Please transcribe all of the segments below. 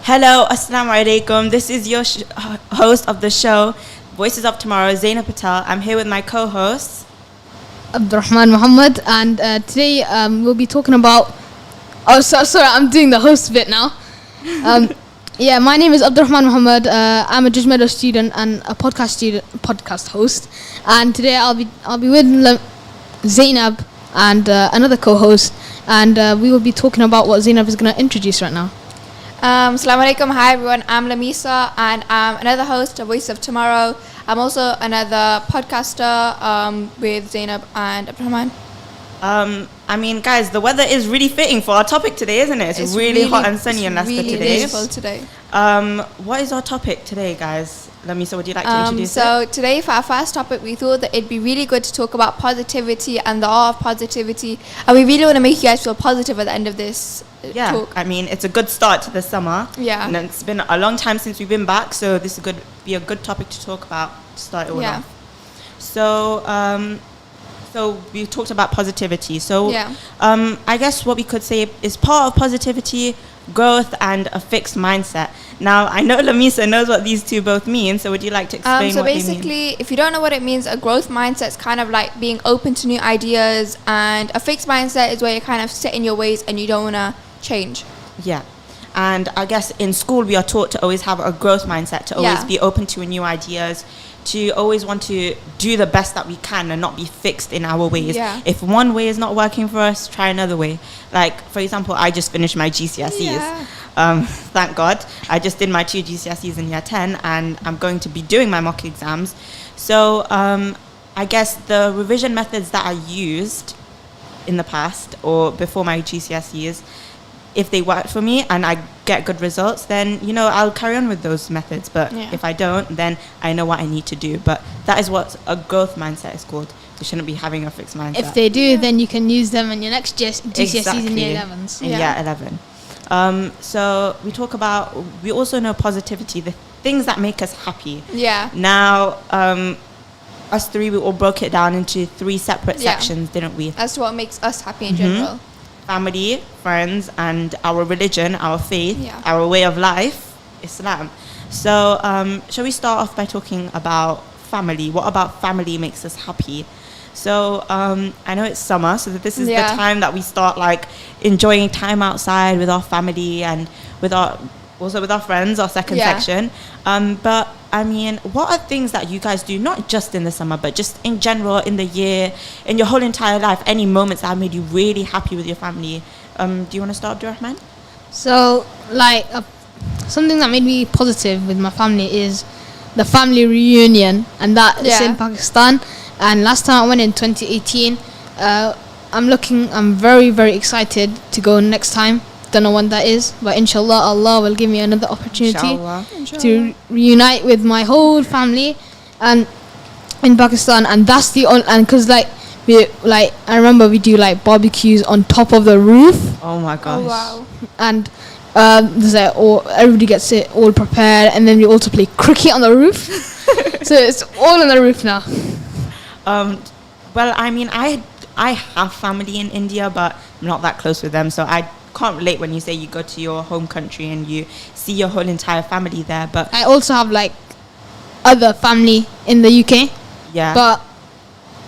Hello, assalamu alaikum. This is your host of the show, Voices of Tomorrow, Zainab Patel. I'm here with my co-hosts, Abdul Rahman Mahomed, and today we'll be talking about... sorry, I'm doing the host bit now. My name is Abdul Rahman Mahomed. I'm a judgmental student and a podcast host. And today I'll be with Zainab and another co-host, and we will be talking about what Zainab is going to introduce right now. Assalamu alaikum. Hi everyone, I'm Lamisah and I'm another host of Voice of Tomorrow. I'm also another podcaster with Zainab and Abdul Rahman. Guys, the weather is really fitting for our topic today, isn't it? It's really hot and sunny in Leicester today. Really beautiful today. What is our topic today, guys? Lamisah, would you like to introduce it? Today for our first topic, we thought that it'd be really good to talk about positivity and the art of positivity. And we really want to make you guys feel positive at the end of this talk. It's a good start to the summer. Yeah. And it's been a long time since we've been back, so this is be a good topic to talk about to start it all off. So we talked about positivity. I guess what we could say is part of positivity, growth, and a fixed mindset. Now, I know Lamisah knows what these two both mean, so would you like to explain what they mean? So basically, if you don't know what it means, a growth mindset is kind of like being open to new ideas, and a fixed mindset is where you're kind of set in your ways and you don't want to change. Yeah. And I guess in school we are taught to always have a growth mindset, to always be open to new ideas, to always want to do the best that we can and not be fixed in our ways. Yeah. If one way is not working for us, try another way. Like, for example, I just finished my GCSEs. Yeah. Thank God. I just did my 2 GCSEs in year 10 and I'm going to be doing my mock exams. So I guess the revision methods that I used in the past or before my GCSEs, if they work for me and I get good results, then, I'll carry on with those methods. But if I don't, then I know what I need to do. But that is what a growth mindset is called. You shouldn't be having a fixed mindset. If they do, then you can use them in your next GCSEs in year 11s. In year 11. So we also know positivity, the things that make us happy. Yeah. Now, us three, we all broke it down into 3 separate sections, didn't we? As to what makes us happy in general. Family, friends, and our religion, our faith, our way of life, Islam. So, shall we start off by talking about family? What about family makes us happy? So, I know it's summer, so this is the time that we start enjoying time outside with our family and with our friends, our second section. But what are things that you guys do, not just in the summer, but just in general, in the year, in your whole entire life, any moments that have made you really happy with your family? Do you want to start, Abdul Rahman? So, something that made me positive with my family is the family reunion, and that is in Pakistan. And last time I went in 2018, I'm very, very excited to go next time. Don't know when that is, but inshallah Allah will give me another opportunity to reunite with my whole family and in Pakistan. And that's the only, and because I remember we do barbecues on top of the roof. Oh my gosh. Oh wow. And everybody gets it all prepared, and then we also play cricket on the roof. So it's all on the roof now. I have family in India, but I'm not that close with them, so I can't relate when you say you go to your home country and you see your whole entire family there. But I also have other family in the UK. Yeah. But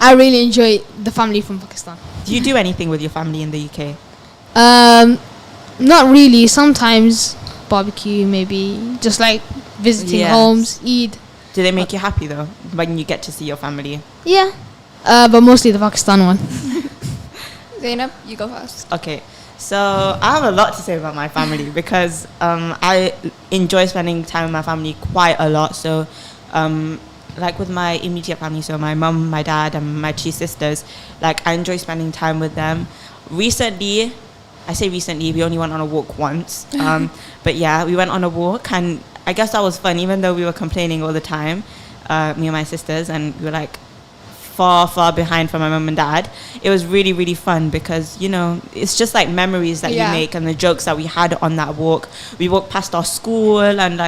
I really enjoy the family from Pakistan. Do you do anything with your family in the UK? Not really. Sometimes barbecue, maybe just visiting homes, Eid. Do they make you happy though when you get to see your family? Yeah. But mostly the Pakistan one. Zainab, you go first. Okay. So I have a lot to say about my family because I enjoy spending time with my family quite a lot. So with my immediate family, so my mum, my dad, and my 2 sisters, I enjoy spending time with them. Recently, we only went on a walk once. But yeah, we went on a walk, and I guess that was fun, even though we were complaining all the time, me and my sisters, and we were far behind from my mum and dad. It was really, really fun because, it's just memories that you make and the jokes that we had on that walk. We walked past our school, and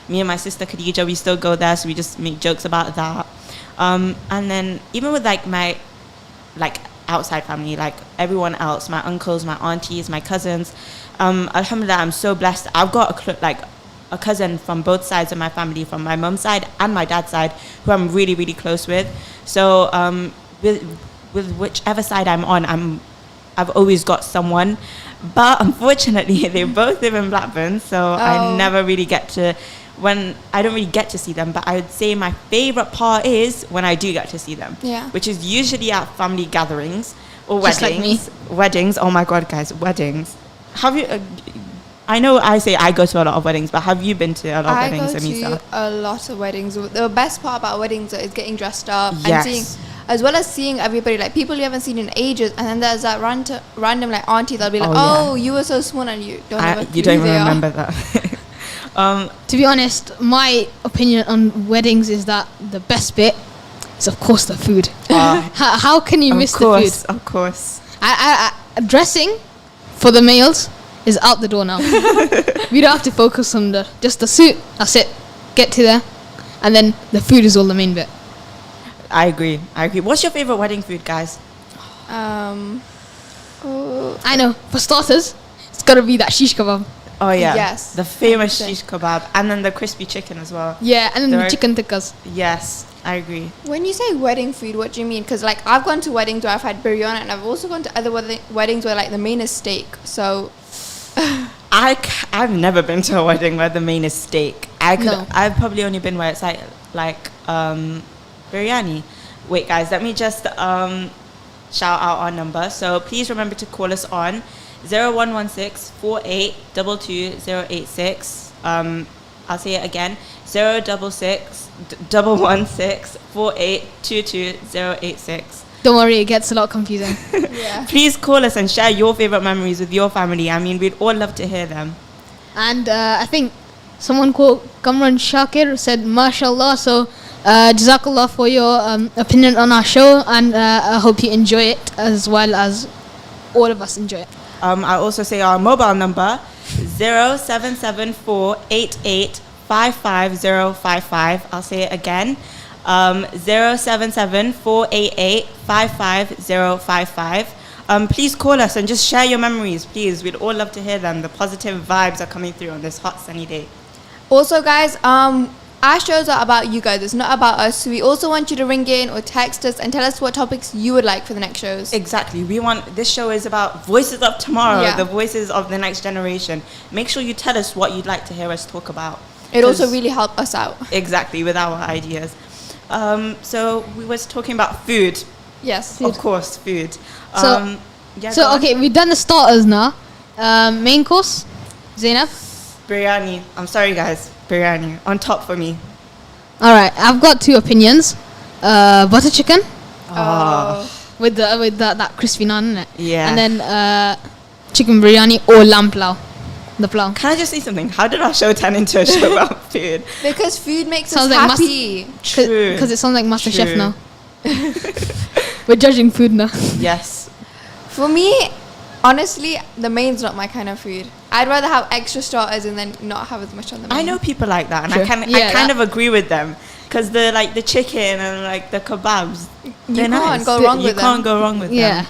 me and my sister Khadija, we still go there, so we just make jokes about that. And then even with my outside family, everyone else, my uncles, my aunties, my cousins, alhamdulillah, I'm so blessed. I've got a cousin from both sides of my family, from my mum's side and my dad's side, who I'm really, really close with. So with whichever side I'm on, I've always got someone. But unfortunately, they both live in Blackburn, so I never really get to. I don't really get to see them, but I would say my favorite part is when I do get to see them, which is usually at family gatherings or Just weddings. like me. Weddings. Oh my God, guys, weddings. Have you? I know I say I go to a lot of weddings, but have you been to a lot of weddings, Lamisah? I go to a lot of weddings. The best part about weddings is getting dressed up and Yes. seeing, as well as seeing everybody, like people you haven't seen in ages, and then there's that random like auntie that'll be like, Oh, you were so small, and you don't even You don't even remember that. To be honest, my opinion on weddings is that the best bit is, of course, the food. How can you miss the food? Of course. Dressing for the males is out the door now. We don't have to focus on just the suit. That's it. Get to there, and then the food is all the main bit. I agree. What's your favorite wedding food, guys? I know. For starters, it's gotta be that shish kebab. Oh yeah, Yes, the famous 100%. shish kebab, and then the crispy chicken as well. Yeah, and then There the are- chicken tikkas. Yes, I agree. When you say wedding food, what do you mean? Because like I've gone to weddings where I've had biryani, and I've also gone to other weddings where like the main is steak. So I've never been to a wedding where the main is steak. No. I've probably only been where it's like biryani. Wait, guys, let me just shout out our number. So please remember to call us on 0116 4822 I'll say it again, 116 4822 Don't worry, it gets a lot confusing. yeah. Please call us and share your favorite memories with your family. I mean, we'd all love to hear them. And I think someone called Kamran Shakir said, "Mashallah." So, Jazakallah for your opinion on our show, and I hope you enjoy it as well as all of us enjoy it. I also say our mobile number 0774885555. I'll say it again. 0774885555. Please call us and just share your memories, please. We'd all love to hear them. The positive vibes are coming through on this hot sunny day. Also, guys, our shows are about you guys. It's not about us. So we also want you to ring in or text us and tell us what topics you would like for the next shows. Exactly. This show is about voices of tomorrow, Yeah. the voices of the next generation. Make sure you tell us what you'd like to hear us talk about. It also 'Cause- really helped us out. Exactly, with our ideas. So we was talking about food. Yes. Of course, food. So- yeah, go So, on. okay, we've done the starters now. Main course, Zainab. Biryani. I'm sorry, guys. Biryani. On top for me. All right, I've got two opinions. Butter chicken Oh. with that crispy naan in it. Yeah. And then chicken biryani or lamb pulao. The pulao. Can I just say something? How did our show turn into a show about food? Because food makes Sounds us like happy. True. Because it sounds like MasterChef True. now. We're judging food now. Yes. For me, honestly, the main's not my kind of food. I'd rather have extra starters and then not have as much on the main. I know people like that, and True. I kind Yeah, of agree with them, because the chicken and like the kebabs, they're can't nice. go wrong with You can't them. go wrong with Yeah. them.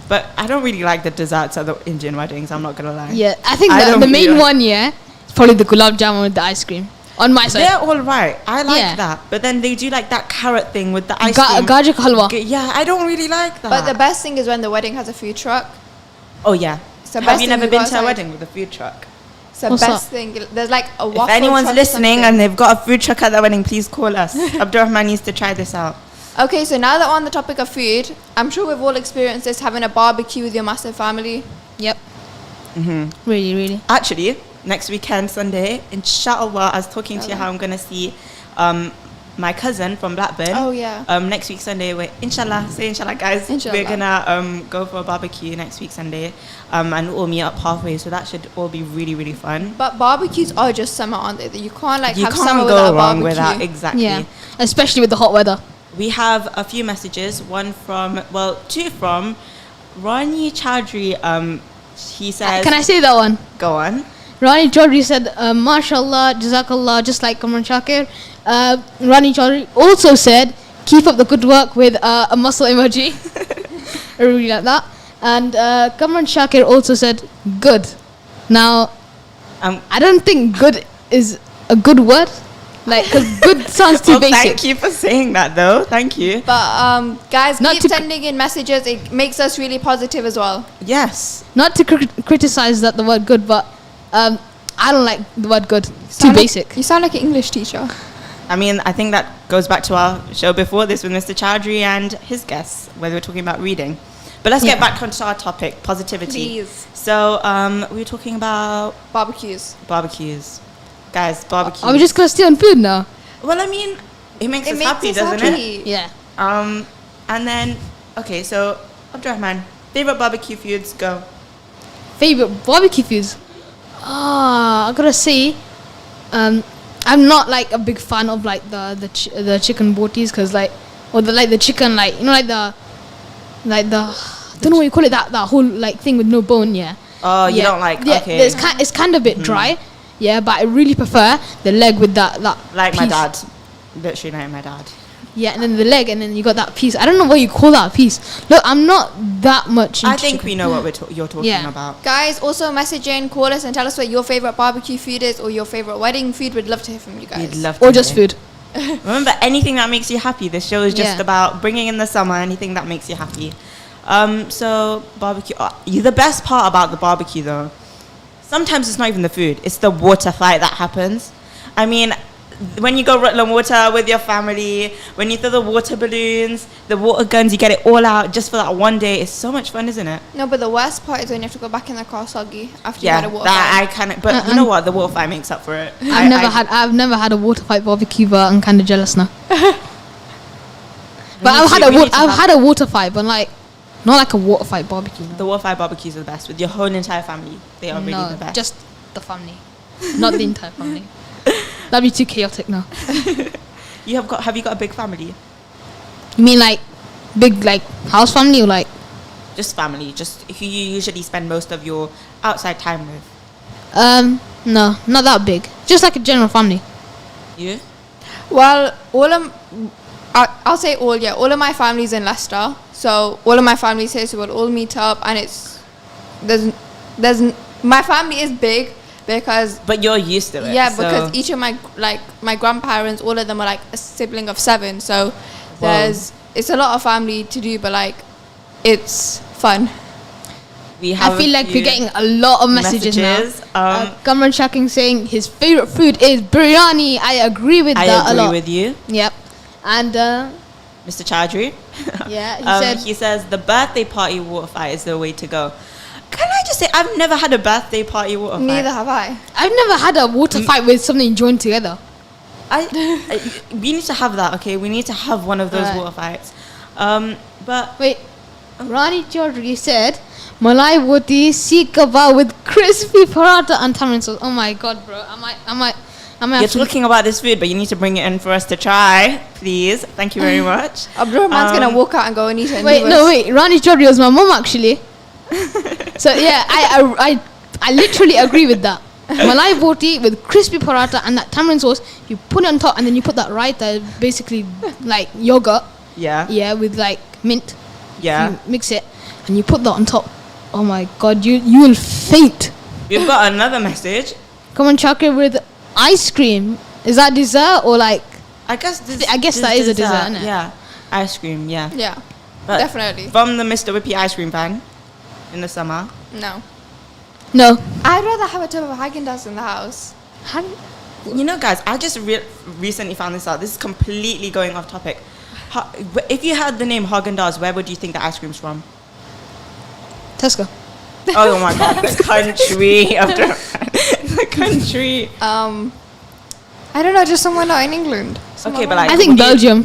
But I don't really like the desserts at the Indian weddings. I'm not gonna lie. Yeah, I think I don't the main really like- one, yeah, is probably the gulab jamun with the ice cream. On my side. They're all right. I like Yeah. that. But then they do like that carrot thing with the ice Ga- cream. gajar ka halwa. Yeah, I don't really like that. But the best thing is when the wedding has a food truck. Oh yeah. It's the Have best you thing never we been got to a outside. wedding with a food truck? It's the What's best that? thing. There's like a waffle If anyone's truck or listening something. and they've got a food truck at their wedding, please call us. Abdul Rahman needs to try this out. Okay, so now that we're on the topic of food, I'm sure we've all experienced this, having a barbecue with your massive family. Yep. Really, really. Actually, next weekend, Sunday, inshallah, I was talking to you how I'm going to see my cousin from Blackburn. Oh, yeah. Next week, Sunday, inshallah, say inshallah, guys. Inshallah. We're going to go for a barbecue next week, Sunday, and we'll meet up halfway, so that should all be really, really fun. But barbecues are just summer, aren't they? You can't like You have summer can't without go a wrong barbecue. with that, exactly. Yeah. Especially with the hot weather. We have a few messages, two from Rani Chaudhry. He says, Can I say that one? go on. Rani Chaudhry said, Mashallah, Jazakallah, just like Kamran Shakir. Rani Chaudhry also said, keep up the good work with a muscle emoji. I really like that. And Kamran Shakir also said, good. Now, I don't think good is a good word? Like, because good sounds too basic. Thank you for saying that, though. Thank you. But guys, Not keep to sending in messages. It makes us really positive as well. Yes. Not to criticize that the word good, but I don't like the word good. Too basic. You sound like an English teacher. I mean, I think that goes back to our show before this with Mr. Chowdhury and his guests, where we were talking about reading. But let's get back onto our topic, positivity. Please. So we were talking about Barbecues. Guys, barbecues. Are we just gonna stay on food now? Well, I mean, it makes us happy, doesn't it? Yeah. And then, okay, so Abdul Rahman, favorite barbecue foods, go. Favorite barbecue foods? I gotta say, I'm not like a big fan of like the chicken botis, cause like, or the chicken, like, you know, like the I don't know what you call it, that whole like thing with no bone. Yeah. Oh, you don't like? Yeah, okay. it's kind of a bit dry. Yeah, but I really prefer the leg with that like piece. my dad, literally like my dad. Yeah, and then the leg, and then you got that piece. I don't know what you call that piece. Look, I'm not that much into I think chicken. we know what you're talking about. Guys, also message in, call us, and tell us what your favorite barbecue food is or your favorite wedding food. We'd love to hear from you guys. We'd love to Or just hear. food. Remember, anything that makes you happy. This show is just about bringing in the summer. Anything that makes you happy. So barbecue. The best part about the barbecue, though, sometimes it's not even the food. It's the water fight that happens. I mean, when you go Rutland Water with your family, when you throw the water balloons, the water guns, you get it all out just for that one day. It's so much fun, isn't it? No, but the worst part is when you have to go back in the car soggy after you Yeah, had a water that fight. I kind of. But you know what? The water fight makes up for it. I've never had a water fight barbecue, but I'm kind of jealous now. But I've had a water fight, but like not like a water fight barbecue. No. The water fight barbecues are the best with your whole entire family. They are really the best. Just the family, not the entire family. That'd be too chaotic now. Have you got a big family? You mean like big like house family or like Just family. Just who you usually spend most of your outside time with. no, not that big. Just like a general family. You? Well, I'll say all, yeah. All of my family's in Leicester. So all of my family's here, so we'll all meet up, and my family is big because... But you're used to it. Yeah, because each of my grandparents, all of them are like a sibling of 7. So it's a lot of family to do, but like it's fun. I feel like we're getting a lot of messages now. Kamran Shaking saying his favorite food is biryani. I agree with that a lot. I agree with you. Yep. And Mr. Chowdhury. Yeah, he says the birthday party water fight is the way to go. Can I just say I've never had a birthday party water fight. Neither have I. I've never had a water fight with something joined together. We need to have that, okay? We need to have one of those water fights. But wait, Rani Chaudhary said Malai Woti Sikh kebab with crispy paratha and tamarind sauce. Oh my god, bro! You're talking about this food, but you need to bring it in for us to try, please. Thank you very much. Abdul Rahman's gonna walk out and go and eat it. Wait, Rani Chaudhary was my mom actually. So yeah, I literally agree with that. Malai Woti with crispy paratha and that tamarind sauce. You put it on top, and then you put that raita, basically like yogurt. Yeah. Yeah, with like mint. Yeah. You mix it, and you put that on top. Oh my god, you will faint. We've got another message. Come on, chocolate with ice cream. Is that dessert or like? I guess that is a dessert, isn't it? Yeah, ice cream. Yeah. Yeah, But definitely. From the Mr. Whippy ice cream fan in the summer. No. I'd rather have a tub of Haagen-Dazs in the house. You know, guys, I just recently found this out. This is completely going off topic. If you had the name Haagen-Dazs, where would you think the ice cream's from? Tesco. Oh my god, the country of the country. I don't know, just somewhere not in England. Okay, but like I think Belgium.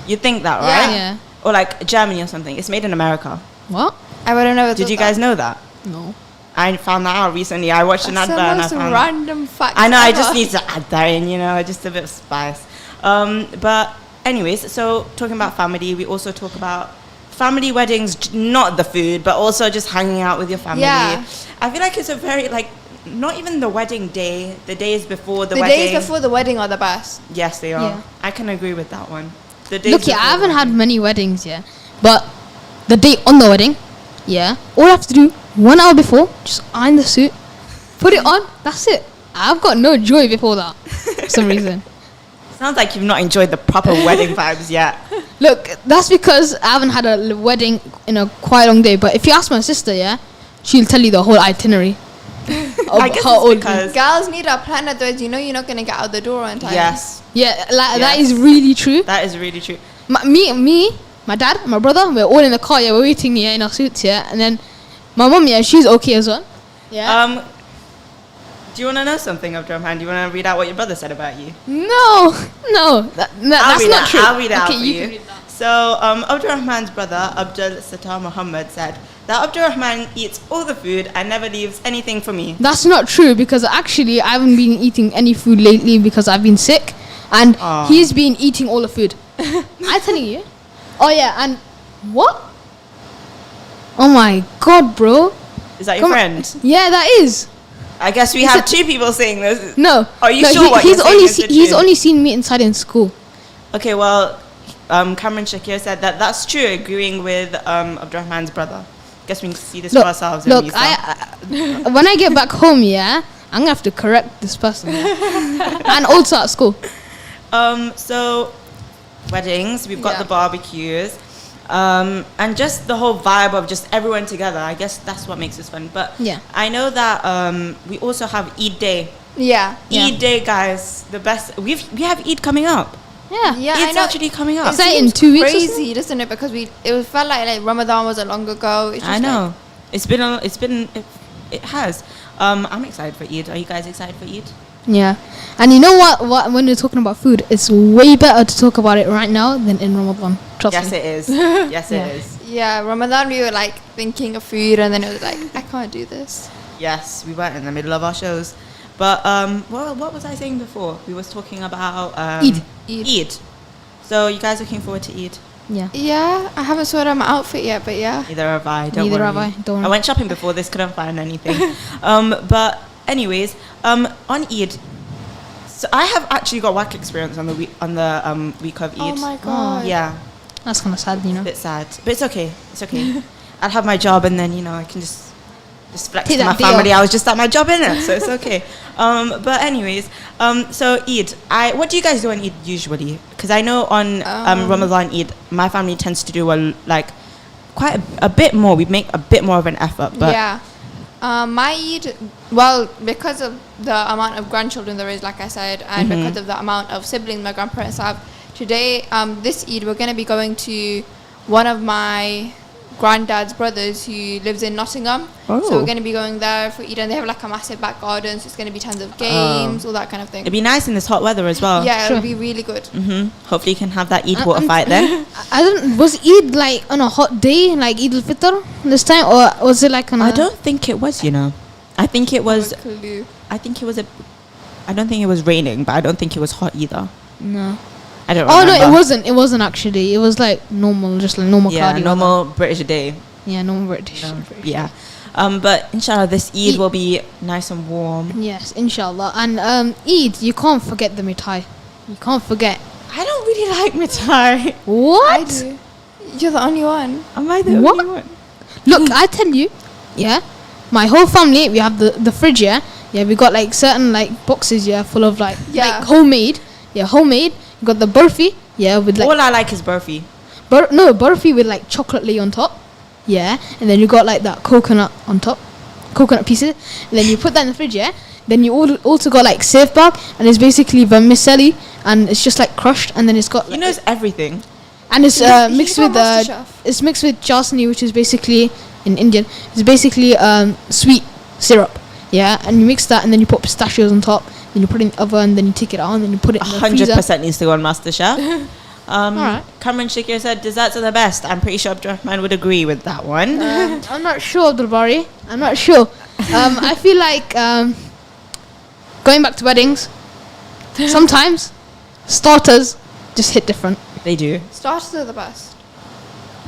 You think that, right? Yeah. Or like Germany or something. It's made in America. What? I wouldn't know. Did you guys know that? No. I found that out recently. I watched an advert and I That's the found most random fact. I know. I just need to add that in, just a bit of spice. But anyways, so talking about family, we also talk about family weddings, not the food, but also just hanging out with your family. Yeah. I feel like it's a very not even the wedding day, the days before the wedding. The days before the wedding are the best. Yes, they are. Yeah. I can agree with that one. The days Look, yeah, before I haven't the had wedding. many weddings, yeah. But the day on the wedding, yeah, all I have to do 1 hour before, just iron the suit, put it on, that's it. I've got no joy before that. for some reason. Sounds like you've not enjoyed the proper wedding vibes yet. Look, that's because I haven't had a wedding in a quite long day. But if you ask my sister, yeah, she'll tell you the whole itinerary. I guess it's because girls need a plan, otherwise you know you're not gonna get out the door on time. yes, Yeah, that is really true. that is really true. Me, my dad, my brother, we're all in the car. Yeah, we're waiting here in our suits. Yeah, and then my mom, yeah, she's okay as well. Yeah. Do you want to know something, Abdul Rahman? Do you want to read out what your brother said about you? No, that's not true. I'll read it out Okay, for you you. can read that. So, Abdul Rahman's brother, Abdul Rahman Mahomed, said that Abdul Rahman eats all the food and never leaves anything for me. That's not true because actually I haven't been eating any food lately because I've been sick, and he's been eating all the food. I'm telling you. Oh yeah, and what? Oh my god, bro. Is that your friend? Yeah, that is. I guess we have two people saying this. No. Are you no, sure what you're saying is the he's truth? only seen me inside in school. Okay, well, Cameron Shakir said that that's true, agreeing with Abdul Rahman's brother. Guess we can see this for ourselves. Look, Lamisah. when I get back home, yeah, I'm gonna have to correct this person, and also at school. So weddings, we've got Yeah. the barbecues, and just the whole vibe of just everyone together. I guess that's what makes this fun. But Yeah. I know that we also have Eid Day. Yeah. Eid Day, guys, the best. We have Eid coming up. Yeah. Yeah, I Eid's know. actually coming up. Is that in 2 weeks? or something? Crazy, doesn't it? Because it felt like Ramadan was a long ago. It's just I know. It has. I'm excited for Eid. Are you guys excited for Eid? Yeah, and you know what? When we're talking about food, it's way better to talk about it right now than in Ramadan. Trust Yes, me. it is. Yes, Yeah. it is. Yeah, Ramadan we were like thinking of food, and then it was like I can't do this. Yes, we weren't in the middle of our shows. But what was I saying before? We was talking about Eid. Eid. So you guys looking forward to Eid? Yeah. Yeah, I haven't sorted out my outfit yet, but yeah. Neither have I. Don't Neither worry. have I, don't worry. I went shopping before this, couldn't find anything. But anyways, on Eid, so I have actually got work experience on the week of Eid. Oh my god. Yeah, That's kind of sad, you know. a bit sad, but it's okay. It's okay. I'll have my job, and then I can just flex Take to my that day family. off. I was just at my job, innit? So it's okay. But anyways, so Eid. What do you guys do on Eid usually? Because I know on Ramadan Eid, my family tends to do quite a bit more. We make a bit more of an effort. But yeah. My Eid, well, because of the amount of grandchildren there is, like I said, and because of the amount of siblings my grandparents have, today, this Eid, we're going to be going to one of my granddad's brothers who lives in Nottingham. Oh. So we're going to be going there for Eid, and they have like a massive back garden, so it's going to be tons of games, all that kind of thing. it'd be nice in this hot weather as well. Yeah, Sure. it'll be really good. Hopefully, you can have that Eid water fight then. Was Eid like on a hot day, like Eid al-Fitr this time, or was it like on I don't think it was. I think it was. No clue. I think it was I don't think it was raining, but I don't think it was hot either. No. I don't. Oh remember. no, it wasn't. It wasn't actually. It was like normal, just like normal Yeah, cloudy normal British day. weather. Yeah, normal British. British. Yeah. But inshallah, this Eid will be nice and warm. Yes, inshallah. And Eid, you can't forget the mithai. You can't forget. I don't really like mithai. What? I do. You're the only one. Am I the What? only one? Look, I tell you, yeah, my whole family, we have the fridge, yeah, we got like certain like boxes, yeah, full of like homemade, homemade. You got the burfi, yeah, with like All I like is burfi. burfi with like chocolate layer on top, yeah, and then you got like that coconut on top, coconut pieces, and then you put that in the fridge, yeah. Then you also got like safe bag, and it's basically vermicelli, and it's just like crushed, and then it's got He like, knows everything. and it's He mixed got with MasterChef. it's mixed with chasni, which is basically in Indian. It's basically sweet syrup, yeah. And you mix that, and then you put pistachios on top. Then you put it in the oven. Then you take it out, and then you put it in the freezer. 100% needs to go on MasterChef. Alright. Cameron Shakir said desserts are the best. I'm pretty sure Abdul Rahman would agree with that one. I'm not sure, Abdul Bari. I'm not sure. I feel like going back to weddings. Sometimes starters just hit different. They do. Starters are the best.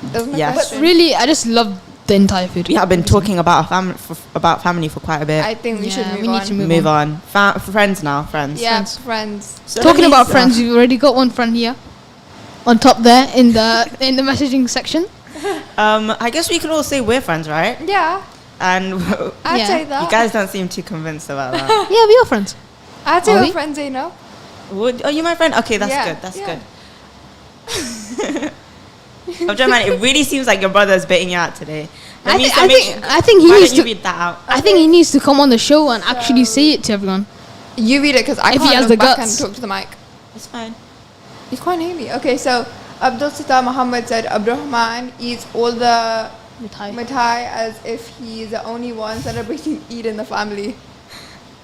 There's no Yes. question. Really, I just love the entire food. We have been talking about family for quite a bit. I think we should Yeah, move we on. need to Move on. Friends now, friends. Yeah, friends. So Talking about Lamisah- friends, you've already got one friend here, on top there in the messaging section. I guess we can all say we're friends, right? Yeah, And I'd Yeah. say that. you guys don't seem too convinced about that. Yeah, we are friends. I'd say Are we're we? friends, Oh, you my friend? Okay, that's good. That's good. Abdul Rahman, it really seems like your brother is baiting you out today. I think he Why needs don't you to read that out? I think he needs to come on the show and actually say it to everyone. You read it because I If he can't has look the back guts. and talk to the mic. It's fine. You can't hear me. Okay, so Abdul Mahomed said Abdul Rahman eats all the mithai as if he's the only one celebrating Eid in the family.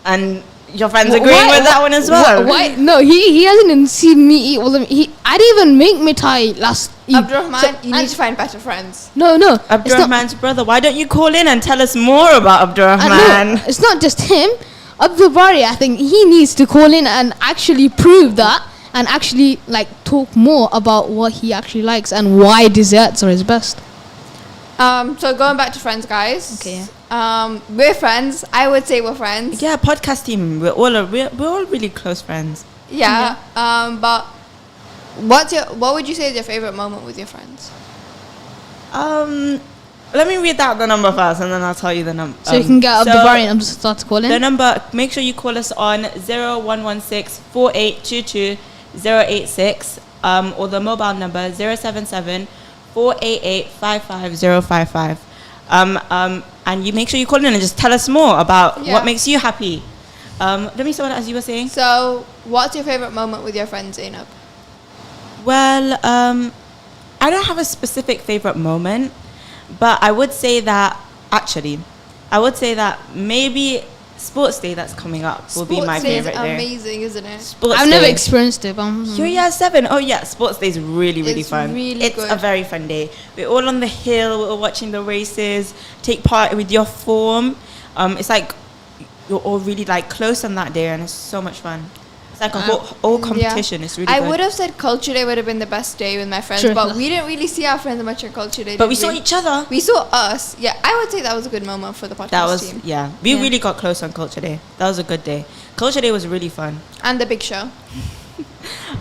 And your friends agreeing with that one as well. Why? No, he hasn't even seen me eat all of them. I didn't even make mithai last Eid. Abdul Rahman, you need to find better friends. No. Abdul Rahman's brother. Why don't you call in and tell us more about Abdul Rahman? No, it's not just him. Abdul Bari, I think he needs to call in and actually prove that and actually like talk more about what he actually likes and why desserts are his best. So going back to friends, guys. Okay. We're friends. I would say we're friends. Yeah, podcast team. We're all really close friends. Yeah. But what would you say is your favorite moment with your friends? Let me read out the number first, and then I'll tell you the number. So you can get Abdul Bari and just start to call in. The number. Make sure you call us on 0116 4822 086, or the mobile number 077 488 55055. And you make sure you call in and just tell us more about what makes you happy. Let me see what as you were saying. So, what's your favorite moment with your friends, Zainab? Well, I don't have a specific favorite moment, but I would say that maybe Sports Day that's coming up will be my favorite day. Amazing, isn't it? I've never experienced it, but you're year 7. Oh yeah, Sports Day is really fun. It's good. a very fun day. We're all on the hill. We're watching the races. Take part with your form. It's like you're all really like close on that day, and it's so much fun. It's like a whole competition. It's really good. I would have said Culture Day would have been the best day with my friends, but we didn't really see our friends much on Culture Day. But we saw each other. We saw us. Yeah, I would say that was a good moment for the podcast team. We really got close on Culture Day. That was a good day. Culture Day was really fun. And the big show.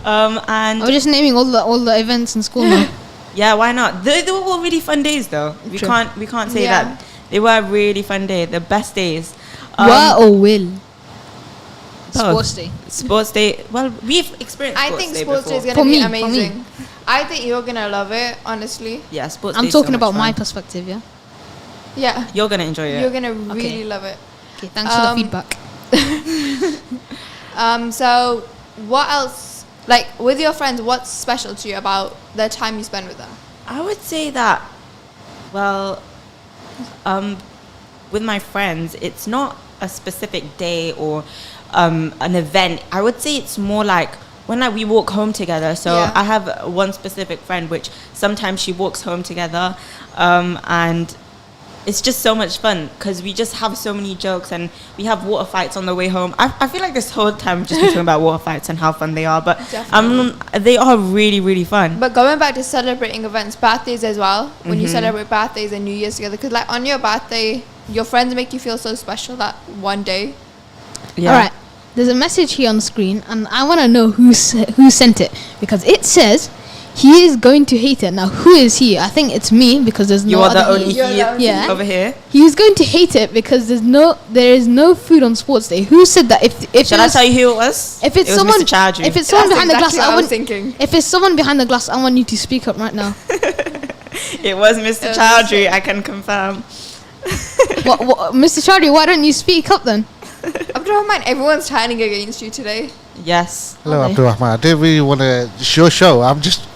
And we're just naming all the events in school now. Yeah, why not? They were all really fun days, though. We can't say that they were really fun days. The best days. Were or will? Sports Day. Well, we've experienced I Sports think Day Sports before. Day is going to be amazing. I think you're going to love it, honestly. Yeah, Sports Day. I'm talking about my perspective, yeah? Yeah. You're going to enjoy it. You're going to really love it. Okay, thanks for the feedback. So, what else, like, with your friends, what's special to you about the time you spend with them? I would say that, well, with my friends, it's not a specific day or an event. I would say it's more like when we walk home together. So I have one specific friend which sometimes she walks home together, and it's just so much fun because we just have so many jokes and we have water fights on the way home. I feel like this whole time we've just been talking about water fights and how fun they are, but they are really fun. But going back to celebrating events, birthdays as well, when you celebrate birthdays and New Year's together, because like on your birthday, your friends make you feel so special that one day. Yeah. All right. There's a message here on the screen, and I want to know who sent it, because it says he is going to hate it. Now, who is he? I think it's me, because there's no other he. Yeah. Over here. He's going to hate it because there is no food on Sports Day. Who said that? Shall I tell you who it was? If it's someone, Mr. Chowdhury. If it's someone behind the glass, If it's someone behind the glass, I want you to speak up right now. It was Mr. Chowdhury. I can confirm. what, Mr. Chowdhury? Why don't you speak up then? Abdul Rahman, everyone's turning against you today. Yes. Hello, Abdul Rahman. I didn't really want to show. I'm just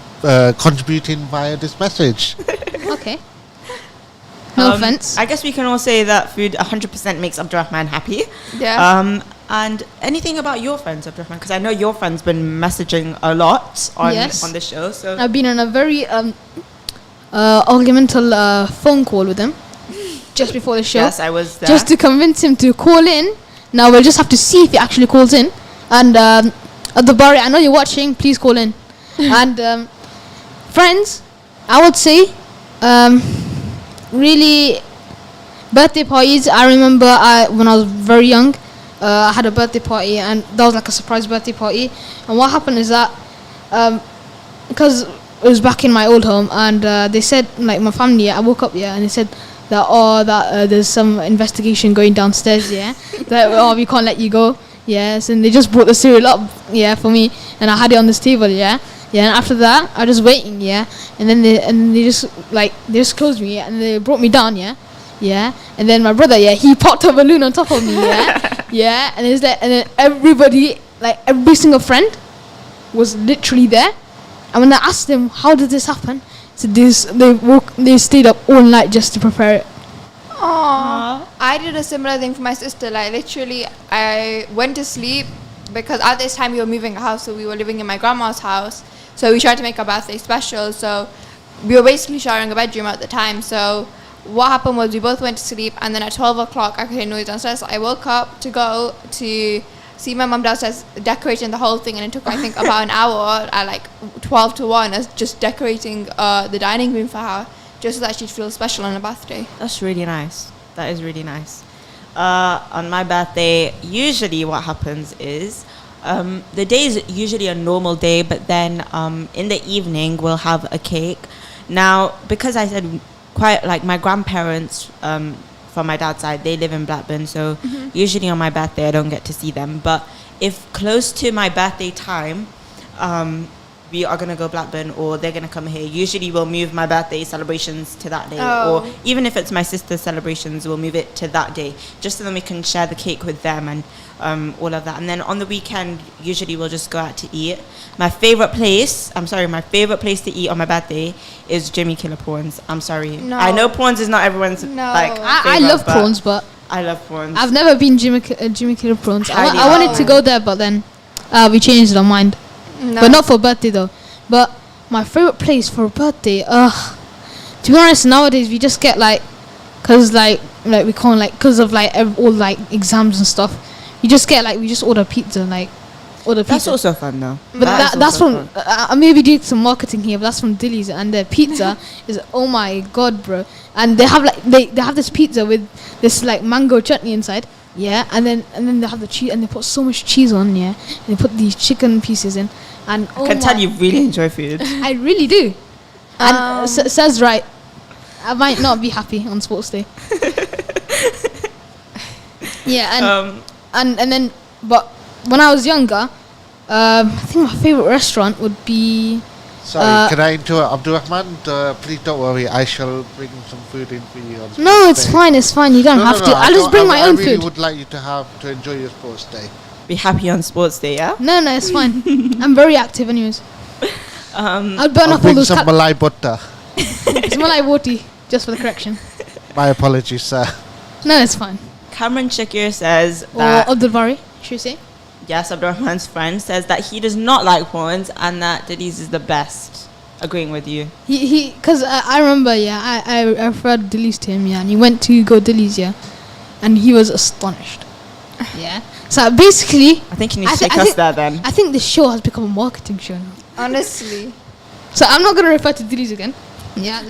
contributing via this message. Okay. No offense. I guess we can all say that food 100% makes Abdul Rahman happy. Yeah. And anything about your friends, Abdul Rahman? Because I know your friend's been messaging a lot on the show. So I've been on a very argumental phone call with him just before the show. Yes, I was there. Just to convince him to call in. Now we'll just have to see if he actually calls in. And Abdul Bari, I know you're watching. Please call in. And friends, I would say, really, birthday parties. I remember when I was very young, I had a birthday party, and that was like a surprise birthday party. And what happened is that, because it was back in my old home, and they said, like my family, I woke up, and they said that there's some investigation going downstairs, that we can't let you go, Yes, and they just brought the cereal up, for me, and I had it on this table, and after that, I was just waiting, and then they just closed me, and they brought me down, and then my brother, he popped a balloon on top of me, and it's like, and then everybody, like every single friend, was literally there, and when I asked them how did this happen, so they stayed up all night just to prepare it. Aww. I did a similar thing for my sister. Like literally, I went to sleep because at this time we were moving a house, so we were living in my grandma's house. So we tried to make our birthday special. So we were basically sharing a bedroom at the time. So what happened was we both went to sleep, and then at 12 o'clock I could hear noise downstairs. So I woke up to go to see my mum downstairs decorating the whole thing, and it took I think about an hour at like 12 to 1 as just decorating the dining room for her, just so that she'd feel special on her birthday. That's really nice. That is really nice. On my birthday, usually what happens is the day is usually a normal day, but then in the evening we'll have a cake. Now, because I said quite like my grandparents from my dad's side, they live in Blackburn, so usually on my birthday I don't get to see them. But if close to my birthday time, we are going to go Blackburn or they're going to come here, usually we'll move my birthday celebrations to that day. Or even if it's my sister's celebrations, we'll move it to that day, just so then we can share the cake with them and all of that. And then on the weekend, usually we'll just go out to eat. My favorite place to eat on my birthday is Jimmy Killer Prawns. I'm sorry. No. I know prawns is not everyone's I love prawns, but I love prawns. I've never been Jimmy Killer Prawns. I Highly wanted to go there, but then we changed our mind. No. But not for birthday though. But my favorite place for a birthday, to be honest, nowadays we just get cause we can't because of all exams and stuff. We just order pizza, That's also fun though. But that's from I maybe doing some marketing here, but that's from Dilly's, and their pizza is oh my god, bro. And they have they have this pizza with this mango chutney inside. Yeah, and then they have the cheese, and they put so much cheese on, and they put these chicken pieces in, and I can tell you really enjoy food. I really do. And says right, I might not be happy on sports day. And then, but when I was younger, I think my favorite restaurant would be. Sorry, can I interrupt, Abdul Rahman? Please don't worry, I shall bring some food in for you. On no, it's fine, it's fine. You don't have to. I'll just bring my own food. I really would like you to enjoy your sports day. Be happy on sports day, yeah? No, it's fine. I'm very active, anyways. I'll burn off all those. Some malai butter. It's malai woti, just for the correction. My apologies, sir. No, it's fine. Cameron Shakir says that. Or Abdul Bari, should we say? Yes, Abdul Rahman's friend says that he does not like prawns and that Dilly's is the best. Agreeing with you. Because I remember, I referred Dilly's to him, and he went to go Dilly's, and he was astonished. So basically, I think you need to take us there then. I think this show has become a marketing show now. Honestly. So I'm not going to refer to Dilly's again. Yeah,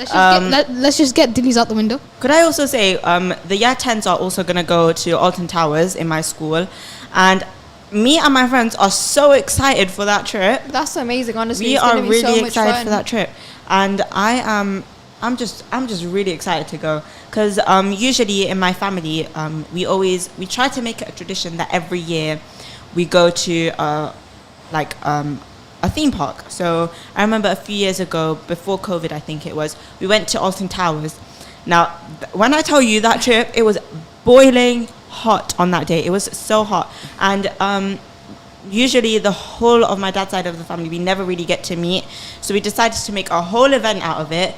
let's just get Dilly's out the window. Could I also say, the year 10s are also going to go to Alton Towers in my school, and me and my friends are so excited for that trip. That's amazing, honestly. We it's are gonna be really so excited much for that trip, and I'm just really excited to go because usually in my family we try to make it a tradition that every year we go to a theme park. So I remember a few years ago, before COVID, I think it was, we went to Alton Towers. Now, when I tell you that trip, it was boiling hot on that day. It was so hot, and usually the whole of my dad's side of the family, we never really get to meet, so we decided to make a whole event out of it.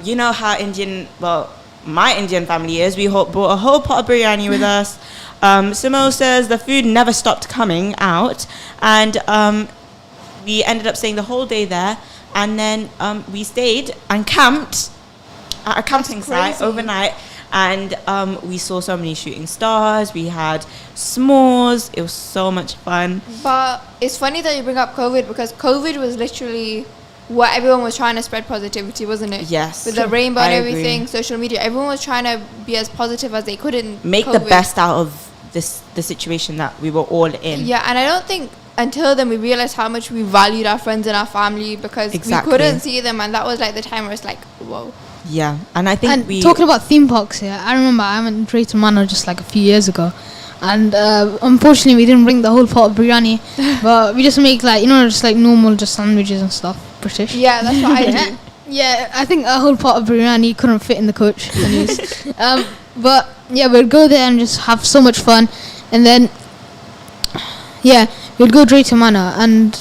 You know how my Indian family is. We brought a whole pot of biryani with us, samosas. The food never stopped coming out, and we ended up staying the whole day there, and then we stayed and camped at a camping site overnight. And we saw so many shooting stars. We had s'mores. It was so much fun. But it's funny that you bring up COVID, because COVID was literally what everyone was trying to spread positivity, wasn't it? Yes. With the rainbow and everything, agree. social media, everyone was trying to be as positive as they could in make COVID. the best out of the situation that we were all in. Yeah, and I don't think until then we realized how much we valued our friends and our family, because Exactly. we couldn't see them, and that was the time where it's whoa. Yeah, and I think Talking about theme parks here, I remember I went to Drayton Manor just a few years ago, And unfortunately, we didn't bring the whole pot of biryani, but we just make like, you know, just like normal, just sandwiches and stuff, British. Yeah, that's what I do. Yeah, I think a whole pot of biryani couldn't fit in the coach. Anyways. But yeah, we'd go there and just have so much fun, and then yeah, we'd go Drayton Manor, and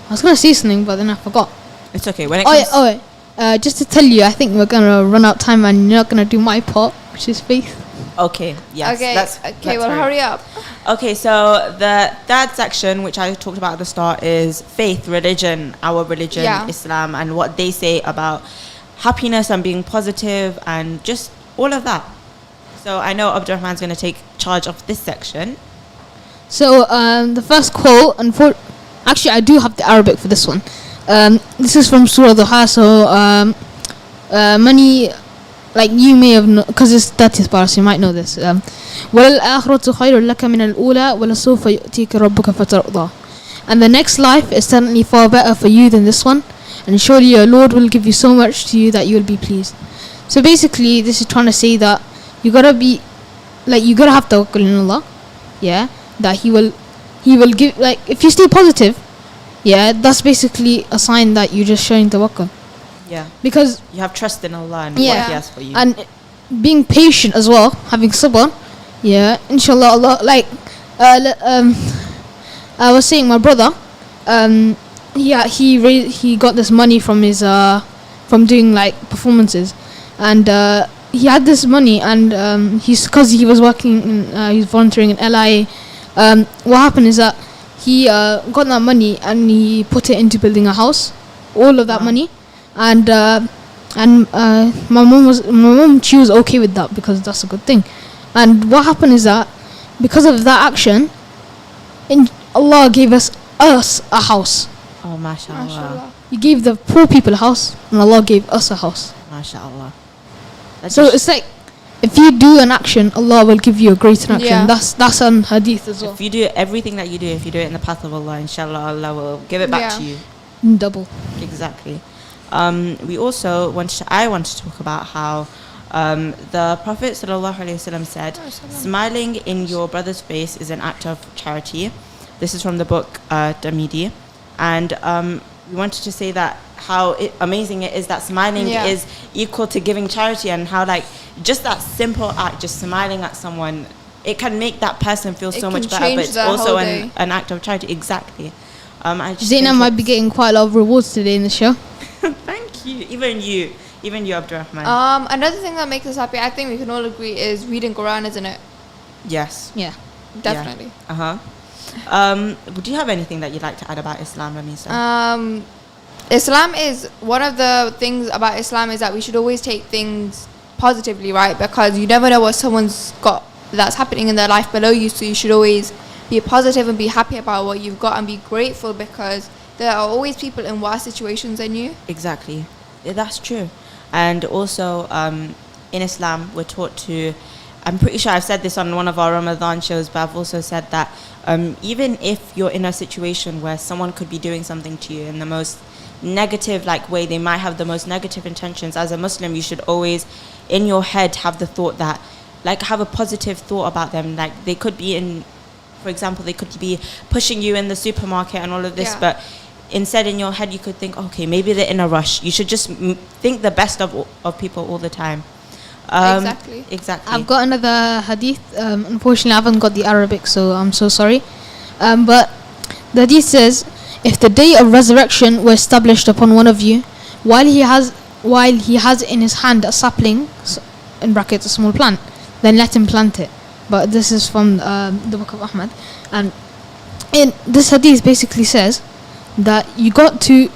I was gonna say something, but then I forgot. It's okay. When it comes Just to tell you, I think we're gonna run out of time, and you're not gonna do my part, which is faith. Okay. Yes. Okay. That's Well, hurry up. Okay, so the third section, which I talked about at the start, is faith, religion, our religion, Islam, and what they say about happiness and being positive and just all of that. So I know Abdul Rahman's going to take charge of this section. So the first quote, actually I do have the Arabic for this one. This is from Surah Duha, so many, like you may have known, because it's 30th bar, so you might know this. وَلَلْآخِرَةُ خَيْرٌ لَكَ مِنَ الْأُولَى وَلَسَوْفَ يُؤْتِيكَ رَبُّكَ فَتَرْضَى. And the next life is certainly far better for you than this one, and surely your Lord will give you so much to you that you will be pleased. So basically, this is trying to say that you gotta be, like, you gotta have tawakkul in Allah, yeah, that He will give, like, if you stay positive, yeah, that's basically a sign that you're just showing tawakkul. Yeah. Because you have trust in Allah and what He has for you. And being patient as well, having sabr, yeah, inshallah, Allah, like, I was saying my brother, he got this money from his, from doing, like, performances, and he had this money, and because he was working, he's volunteering in LIA, what happened is that he got that money and he put it into building a house, all of that money, and my mom, she was okay with that because that's a good thing. And what happened is that because of that action, Allah gave us a house. Oh, mashallah. He gave the poor people a house, and Allah gave us a house. Mashallah. So it's like, if you do an action, Allah will give you a greater action. Yeah. That's an hadith as well. If you do everything that you do, if you do it in the path of Allah, inshallah, Allah will give it back to you. Double. Exactly. We also I want to talk about how the Prophet ﷺ said, smiling in your brother's face is an act of charity. This is from the book Damidi. And we wanted to say that how amazing it is that smiling is equal to giving charity, and how, like, just that simple act, just smiling at someone, it can make that person feel so much better, but it's also an act of charity. Exactly. Zainab might be getting quite a lot of rewards today in the show. Thank you. Even you, Abdul Rahman. Another thing that makes us happy, I think we can all agree, is reading Quran, isn't it? Yes. Yeah. Definitely. Yeah. Do you have anything that you'd like to add about Islam, Lamisah? Islam is, one of the things about Islam is that we should always take things positively, right? Because you never know what someone's got that's happening in their life below you, so you should always be positive and be happy about what you've got and be grateful, because there are always people in worse situations than you. Exactly. Yeah, that's true. And also, in Islam, we're taught to, I'm pretty sure I've said this on one of our Ramadan shows, but I've also said that even if you're in a situation where someone could be doing something to you in the most negative, like, way, they might have the most negative intentions, as a Muslim, you should always, in your head, have the thought that, like, have a positive thought about them. Like, they could be in, for example, they could be pushing you in the supermarket and all of this, but instead in your head you could think, okay, maybe they're in a rush. You should just think the best of people all the time. Exactly. I've got another hadith. Unfortunately, I haven't got the Arabic, so I'm so sorry. But the hadith says, if the day of resurrection were established upon one of you, while he has in his hand a sapling, in brackets a small plant, then let him plant it. But this is from the book of Ahmad, and in this hadith basically says that you got to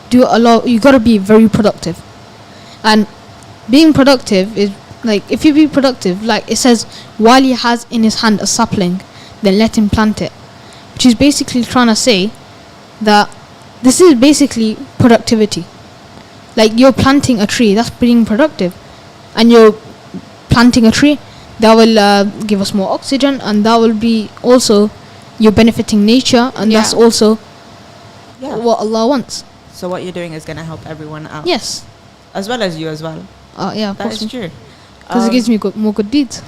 do a lot. You got to be very productive, and being productive is, like, if you be productive, like it says, while he has in his hand a sapling, then let him plant it, which is basically trying to say that this is basically productivity. Like, you're planting a tree, that's being productive, and you're planting a tree that will give us more oxygen, and that will be also, you're benefiting nature, and that's also what Allah wants. So what you're doing is going to help everyone out. Yes. As well as you as well. Yeah, that is true. Because it gives me more good deeds.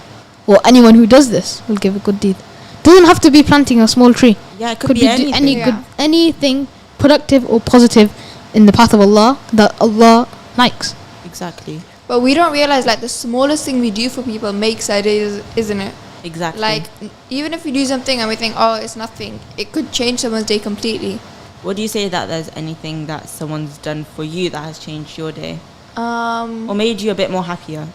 or anyone who does this will give a good deed. Doesn't have to be planting a small tree. Yeah, it could be anything. any Yeah. good, anything productive or positive in the path of Allah that Allah likes. Exactly. But we don't realize like the smallest thing we do for people makes our days, isn't it? Exactly. Like even if we do something and we think, oh, it's nothing, it could change someone's day completely. Would you say that there's anything that someone's done for you that has changed your day or made you a bit more happier?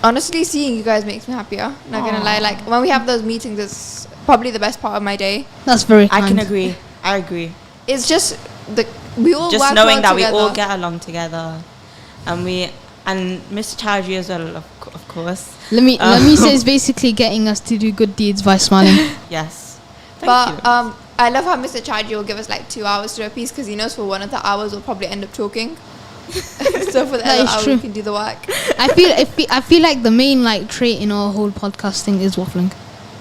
Honestly, seeing you guys makes me happier. Not gonna lie, like when we have those meetings, it's probably the best part of my day. That's very kind. I can agree. I agree. It's just we all Just work knowing well that together. we all get along together, and Mr. Chowdhury as well, of course. Lamisah is basically getting us to do good deeds by smiling. Yes. But Thank you. I love how Mr. Chowdhury will give us like 2 hours to do a piece because he knows for one of the hours we'll probably end up talking. So for the That other is hour true. we can do the work. I feel like the main like trait in our whole podcast thing is waffling.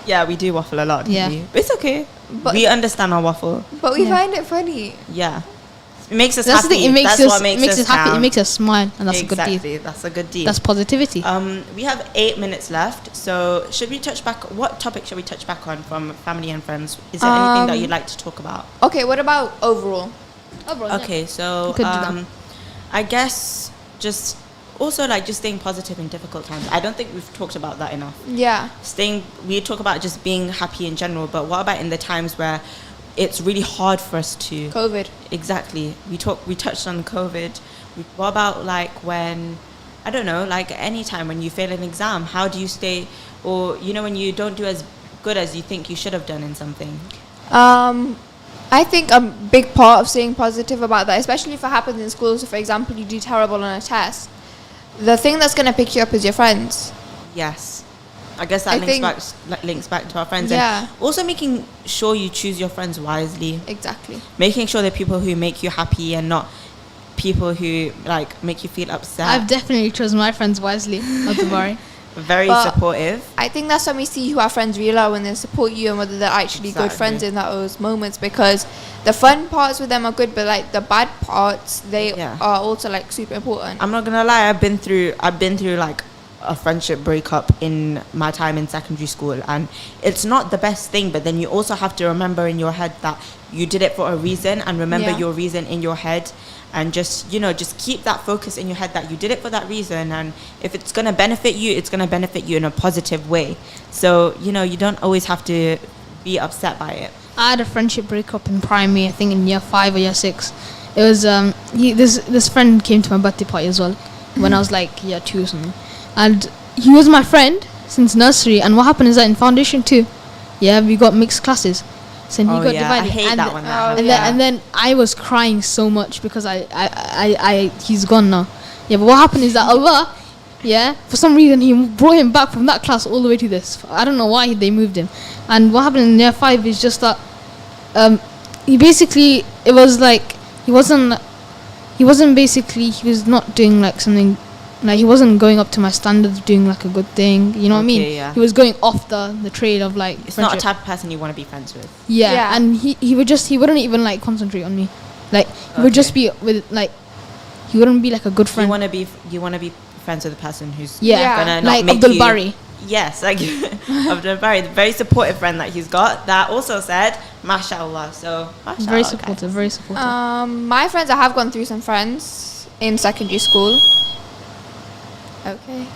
Yeah, we do waffle a lot. don't Yeah. we? But it's okay. But- We understand our waffle. But we Yeah. find it funny. Yeah. It makes us That's happy. the thing. It makes That's us what makes us happy. It count. makes us smile, and that's a good deed. Exactly. That's a good deed. That's positivity. We have 8 minutes left. So should we touch back? What topic should we touch back on from family and friends? Is there anything that you'd like to talk about? Okay, what about overall? Okay, so We could do that. I guess just also like just staying positive in difficult times. I don't think we've talked about that enough. Yeah. We talk about just being happy in general, but what about in the times where it's really hard for us to COVID. Exactly. We touched on COVID. What about like when I don't know, like any time when you fail an exam, how do you stay, or when you don't do as good as you think you should have done in something? I think a big part of staying positive about that, especially if it happens in school. So, for example, you do terrible on a test. The thing that's going to pick you up is your friends. Yes. I guess that I links back to our friends. Yeah. And also making sure you choose your friends wisely. Exactly. Making sure they're people who make you happy and not people who like make you feel upset. I've definitely chosen my friends wisely. Not to worry. Very But supportive. I think that's when we see who our friends really are, when they support you and whether they're actually good Exactly. friends in those moments. Because the fun parts with them are good, but like the bad parts, they Yeah. are also like super important. I'm not gonna lie. I've been through like a friendship breakup in my time in secondary school, and it's not the best thing. But then you also have to remember in your head that you did it for a reason, and remember Yeah. your reason in your head, and just keep that focus in your head that you did it for that reason, and if it's gonna benefit you, it's gonna benefit you in a positive way. So you don't always have to be upset by it. I had a friendship breakup in primary, I think in year 5 or year 6. It was this friend came to my birthday party as well when I was like year 2 or something, and he was my friend since nursery. And what happened is that in foundation 2, we got mixed classes, so he got divided. I hate and that one. and then I was crying so much because I he's gone now. Yeah, but what happened is that Allah, for some reason he brought him back from that class all the way to this. I don't know why they moved him. And what happened in year 5 is just that he basically, it was like he was not doing like something, like he wasn't going up to my standards, doing like a good thing, you know what I mean? Yeah. He was going off the trail of like It's friendship. not a type of person you want to be friends with. Yeah, and he wouldn't even like concentrate on me. Like he would just be with like, he wouldn't be like a good friend. You want to be friends with a person who's Yeah, gonna not like make Abdul you, Bari. Yes, like Abdul Bari, the very supportive friend that he's got, that also said mashallah. So mashallah, Very guys. supportive, very supportive. My friends, I have gone through some friends in secondary school. Okay.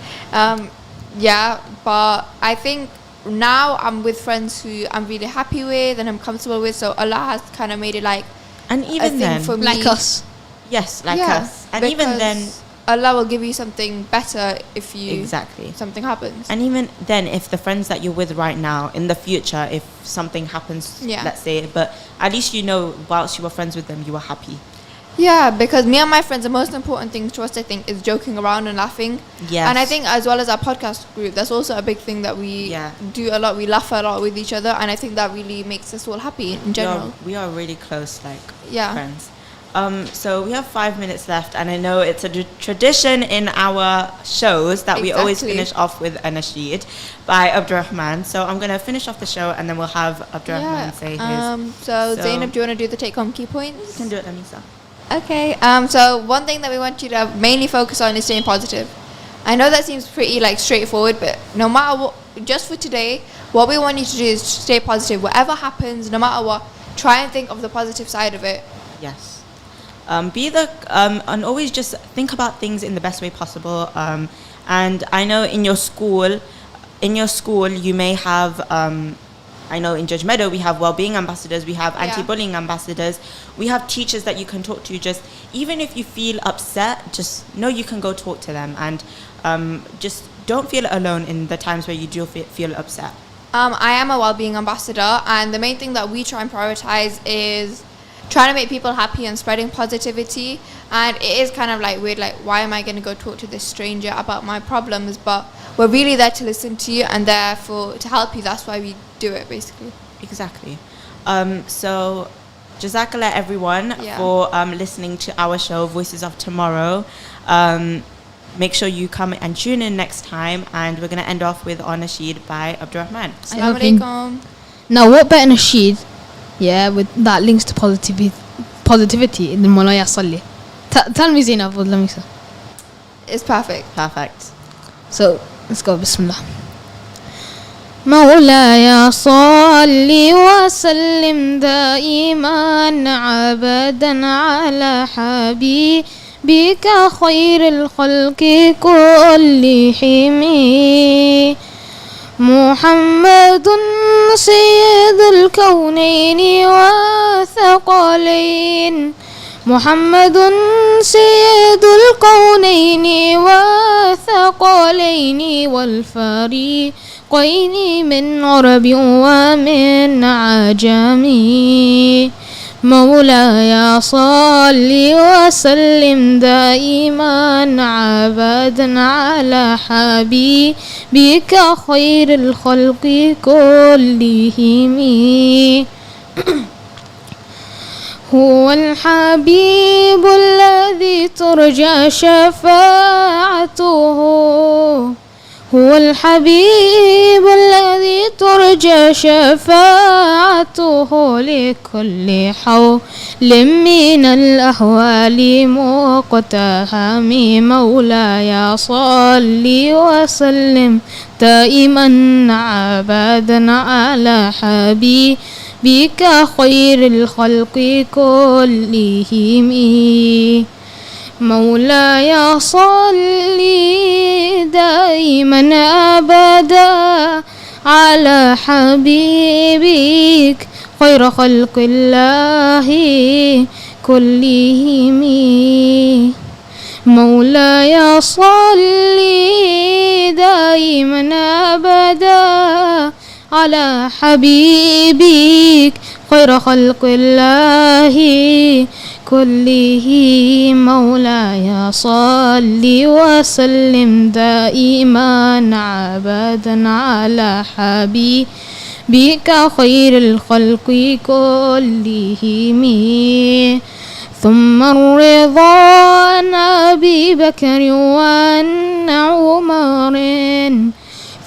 But I think now I'm with friends who I'm really happy with and I'm comfortable with. So Allah has kind of made it like And a even thing then, for me. Like us. yes, like Yeah, us. And even then, because Allah will give you something better if you exactly. something happens. And even then, if the friends that you're with right now, in the future, if something happens, Yeah. let's say, but at least whilst you were friends with them, you were happy. Yeah, because me and my friends, the most important thing to us, I think, is joking around and laughing. Yes. And I think as well as our podcast group, that's also a big thing that we do a lot. We laugh a lot with each other, and I think that really makes us all happy in general. We are really close, like Yeah. friends. So we have 5 minutes left, and I know it's a tradition in our shows that we always Exactly. finish off with a nasheed by Abdul Rahman. So I'm going to finish off the show, and then we'll have Abdul Rahman say his. So So- Zainab, do you want to do the take-home key points? You can do it, Lamisah. Okay. So one thing that we want you to mainly focus on is staying positive. I know that seems pretty like straightforward, but no matter what just for today, what we want you to do is stay positive. Whatever happens, no matter what, try and think of the positive side of it. Yes. And always just think about things in the best way possible. And I know in your school, you may have, I know in Judge Meadow we have well-being ambassadors, we have anti-bullying ambassadors, we have teachers that you can talk to. Just even if you feel upset, just know you can go talk to them, and just don't feel alone in the times where you do feel upset. I am a well-being ambassador, and the main thing that we try and prioritize is trying to make people happy and spreading positivity. And it is kind of like weird, like, why am I going to go talk to this stranger about my problems? But we're really there to listen to you and therefore to help you. That's why we do it, basically. Exactly. So Jazakallah everyone for listening to our show, Voices of Tomorrow. Make sure you come and tune in next time, and we're going to end off with our nasheed by Abdul Rahman. Assalamu alaikum. Now, what better nasheed, with that links to positivity in the Mulaya Salli? Tell me, Zainab or Lamisah. It's perfect. Perfect. So, let's go. Bismillah. مولاي صل وسلم دائما عبدا على حبيبك خير الخلق كلهم محمد سيد الكونين والثقلين محمد سيد الكونين والثقلين والفريقين من عرب ومن عجم مولاي صل وسلم دائما عبدا على حبيبك خير الخلق كلهم هو الحبيب الذي ترجى شفاعته هو الحبيب الذي ترجى شفاعته لكل حول من الأهوال مقتحم مولاي صل وسلم دائما عبدا على حبيبك خير الخلق كلهم مولاي صل دائما أبدا على حبيبك خير خلق الله كلهم مولاي صل دائما أبدا على حبيبك خير خلق الله كله مولاي صل وسلم دائما عبدا على حبيبك خير الخلق كلهم ثم الرضا عن أبي بكر وعن عمر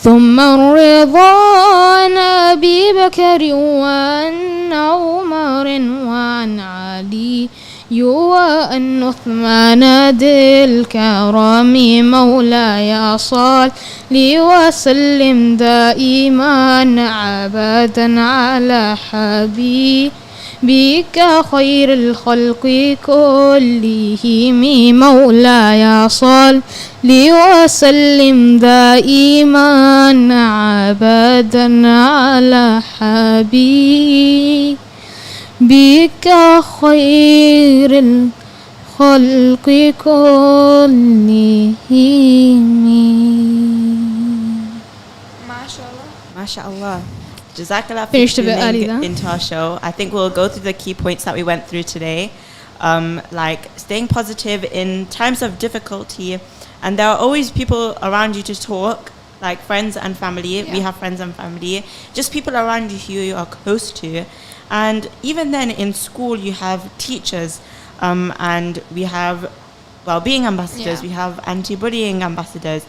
ثم الرضا عن أبي بكر وعن عمر وعن علي وأن عثمان ذي الكرم مولاي صل وسلم دائما عبدا على حبيبك خير الخلق كلهم مولاي صل وسلم دائما عبدا على حبيبك خير الخلق كلهم MashaAllah. Jazakallah for Finished a bit early, tuning though. into our show. I think we'll go through the key points that we went through today. Like staying positive in times of difficulty. And there are always people around you to talk, like friends and family. Yeah. We have friends and family. Just people around you who you are close to. And even then in school you have teachers and we have well-being ambassadors, we have anti-bullying ambassadors,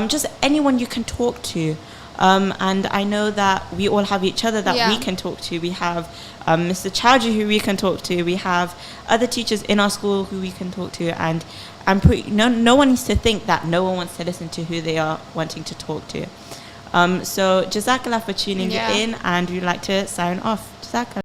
just anyone you can talk to. And I know that we all have each other that we can talk to. We have Mr. Chowdhury who we can talk to. We have other teachers in our school who we can talk to. And no one needs to think that no one wants to listen to who they are wanting to talk to. So Jazakallah for tuning Yeah. in, and we'd like to sign off. Jazakallah.